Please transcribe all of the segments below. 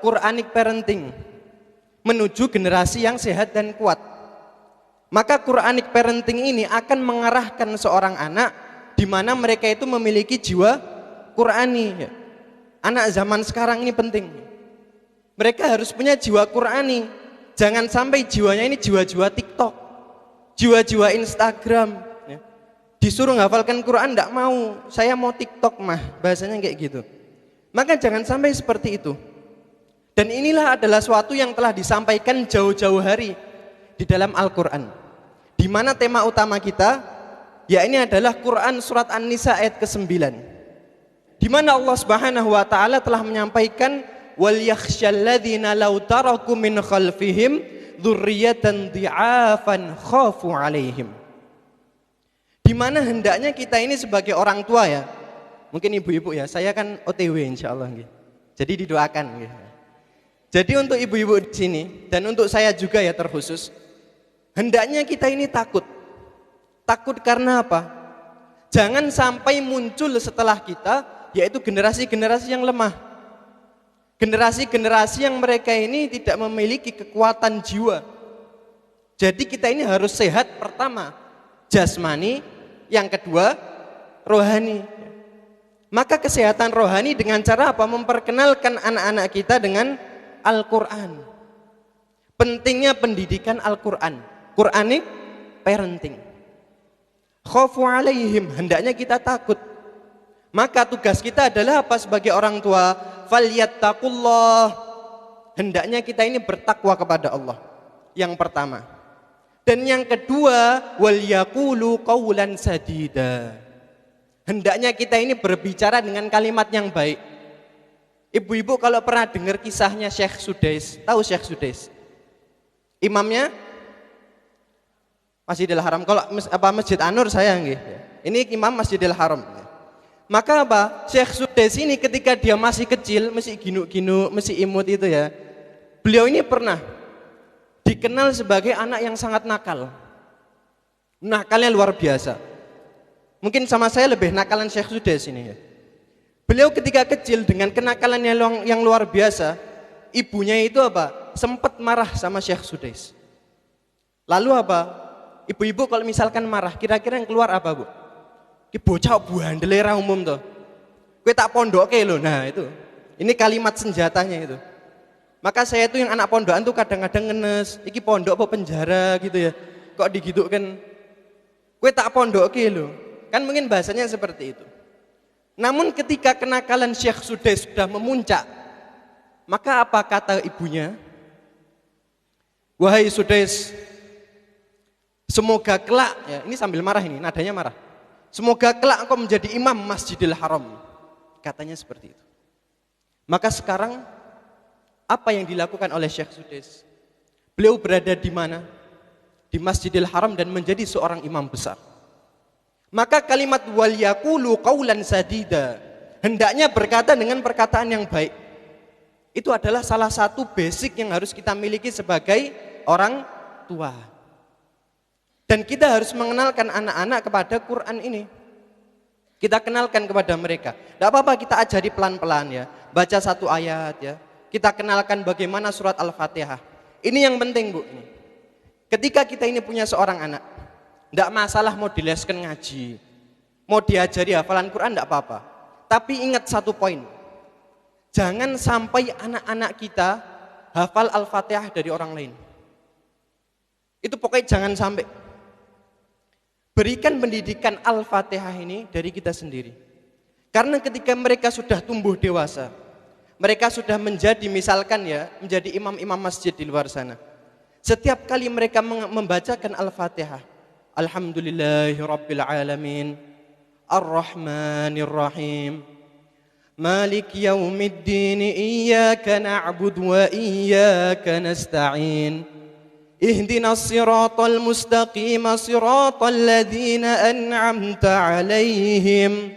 Quranic parenting, menuju generasi yang sehat dan kuat. Maka Quranic parenting ini akan mengarahkan seorang anak di mana mereka itu memiliki jiwa Qurani. Anak zaman sekarang ini penting. Mereka harus punya jiwa Qurani. Jangan sampai jiwanya ini jiwa-jiwa TikTok, jiwa-jiwa Instagram. Disuruh ngafalkan Quran enggak mau, saya mau TikTok mah, bahasanya kayak gitu. Maka jangan sampai seperti itu. Dan inilah adalah suatu yang telah disampaikan jauh-jauh hari di dalam Al-Quran, di mana tema utama kita yakni adalah Quran surat An-Nisa ayat ke-9, di mana Allah Subhanahu wa taala telah menyampaikan wal yakhshal ladzina law taraku min khalfihim dzurriyyatan dhi'afan khafu 'alaihim. Di mana hendaknya kita ini sebagai orang tua ya, mungkin ibu-ibu ya, saya kan OTW insyaallah nggih. Jadi didoakan nggih. Jadi untuk ibu-ibu di sini dan untuk saya juga ya terkhusus, hendaknya kita ini takut. Takut karena apa? Jangan sampai muncul setelah kita yaitu generasi-generasi yang lemah. Generasi-generasi yang mereka ini tidak memiliki kekuatan jiwa. Jadi kita ini harus sehat, pertama jasmani, yang kedua rohani. Maka kesehatan rohani dengan cara apa? Memperkenalkan anak-anak kita dengan Al-Quran. Pentingnya pendidikan Al-Quran, Quranic parenting. Khawfu alaihim, hendaknya kita takut. Maka tugas kita adalah apa sebagai orang tua? Falyattaqullah, hendaknya kita ini bertakwa kepada Allah. Yang pertama. Dan yang kedua, wal yaqulu qawlan sadida, hendaknya kita ini berbicara dengan kalimat yang baik. Ibu-ibu kalau pernah dengar kisahnya Syekh Sudais, tahu Syekh Sudais? Imamnya Masjidil Haram. Kalau Masjid An-Nur saya nggih. Ini imam Masjidil Haram. Maka apa? Syekh Sudais ini ketika dia masih kecil, masih ginu-ginu, masih imut itu ya. Beliau ini pernah dikenal sebagai anak yang sangat nakal. Nakalnya luar biasa. Mungkin sama saya lebih nakalan Syekh Sudais ini ya. Beliau ketika kecil dengan kenakalan yang luar biasa, ibunya itu apa? Sempat marah sama Syekh Sudais. Lalu apa? Ibu-ibu kalau misalkan marah, kira-kira yang keluar apa, Bu? Ki bocah buandelera umum tuh. Kowe tak pondoke lho. Nah, itu. Ini kalimat senjatanya itu. Maka saya tuh yang anak pondokan tuh kadang-kadang ngenes, iki pondok apa penjara gitu ya. Kok digitukan? Kowe tak pondoke lho. Kan mungkin bahasanya seperti itu. Namun ketika kenakalan Syekh Sudais sudah memuncak, maka apa kata ibunya? Wahai Sudais, semoga kelak, ya ini sambil marah ini, nadanya marah. Semoga kelak engkau menjadi imam Masjidil Haram. Katanya seperti itu. Maka sekarang apa yang dilakukan oleh Syekh Sudais? Beliau berada di mana? Di Masjidil Haram dan menjadi seorang imam besar. Maka kalimat wal yaqulu qawlan sadida, hendaknya berkata dengan perkataan yang baik. Itu adalah salah satu basic yang harus kita miliki sebagai orang tua. Dan kita harus mengenalkan anak-anak kepada Quran ini. Kita kenalkan kepada mereka. Tidak apa-apa kita ajari pelan-pelan ya. Baca satu ayat ya. Kita kenalkan bagaimana surat Al-Fatihah. Ini yang penting, Bu. Ketika kita ini punya seorang anak, tidak masalah mau dileskan ngaji, mau diajari hafalan Quran tidak apa-apa. Tapi ingat satu poin, jangan sampai anak-anak kita hafal Al-Fatihah dari orang lain. Itu pokoknya jangan sampai. Berikan pendidikan Al-Fatihah ini dari kita sendiri. Karena ketika mereka sudah tumbuh dewasa, mereka sudah menjadi misalkan ya, menjadi imam-imam masjid di luar sana. Setiap kali mereka membacakan Al-Fatihah, Alhamdulillahirabbil alamin, Ar-Rahmanir-Rahim, Malik yaumiddin, Iyyaka na'budu wa iyyaka nasta'in, Ihdinas siratal mustaqim, siratal ladzina an'amta 'alaihim,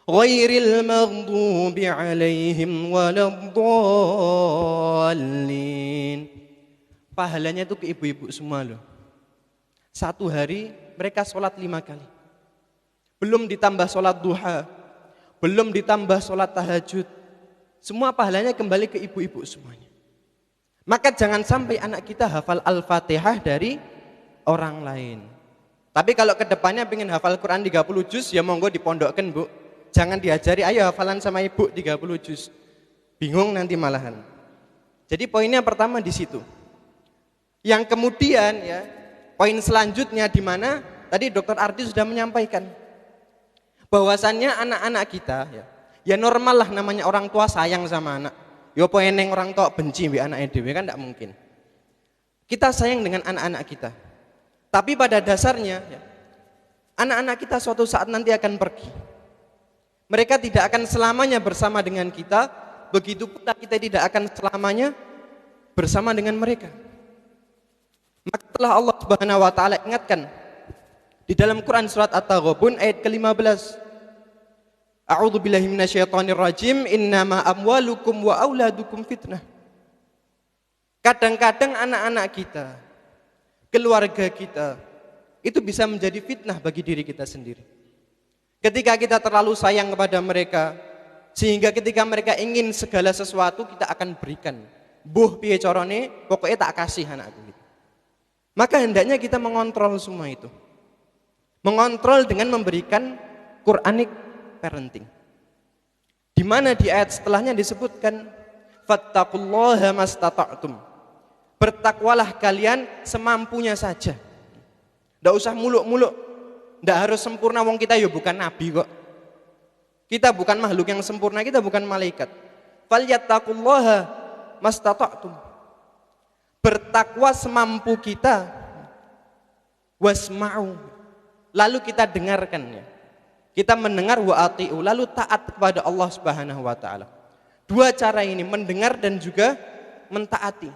ghairil maghdubi 'alaihim waladdallin. Pahalanya itu ke ibu-ibu semua loh. Satu hari mereka sholat 5 kali. Belum ditambah sholat duha, belum ditambah sholat tahajud. Semua pahalanya kembali ke ibu-ibu semuanya. Maka jangan sampai anak kita hafal Al-Fatihah dari orang lain. Tapi kalau kedepannya pengen hafal Quran 30 juz, ya monggo dipondokkan, Bu. Jangan diajari, ayo hafalan sama ibu 30 juz. Bingung nanti malahan. Jadi poinnya pertama di situ. Yang kemudian ya, poin selanjutnya di mana tadi Dr. Ardi sudah menyampaikan bahwasannya anak-anak kita ya normal lah, namanya orang tua sayang sama anak. Yo apa eneng orang tua benci mbek anake dhewe, kan tidak mungkin. Kita sayang dengan anak-anak kita. Tapi pada dasarnya ya, anak-anak kita suatu saat nanti akan pergi. Mereka tidak akan selamanya bersama dengan kita, begitu pula kita tidak akan selamanya bersama dengan mereka. Maka telah Allah Subhanahu wa taala ingatkan di dalam Quran surat At-Taghabun ayat ke-15. A'udzu billahi minasyaitonir rajim, innama amwalukum wa auladukum fitnah. Kadang-kadang anak-anak kita, keluarga kita itu bisa menjadi fitnah bagi diri kita sendiri. Ketika kita terlalu sayang kepada mereka, sehingga ketika mereka ingin segala sesuatu kita akan berikan. Buh piye carane, pokoknya tak kasih anakku gitu. Maka hendaknya kita mengontrol semua itu. Mengontrol dengan memberikan Quranic parenting. Di mana di ayat setelahnya disebutkan fattaqullaha mastata'tum. Bertakwalah kalian semampunya saja. Enggak usah muluk-muluk. Enggak harus sempurna, wong kita ya bukan nabi kok. Kita bukan makhluk yang sempurna, kita bukan malaikat. Falyattaqullaha mastata'tum. Bertakwa semampu kita. Wasma'u. Lalu kita dengarkan ya. Kita mendengar wa ati'u, lalu taat kepada Allah Subhanahu wa taala. Dua cara ini, mendengar dan juga mentaati.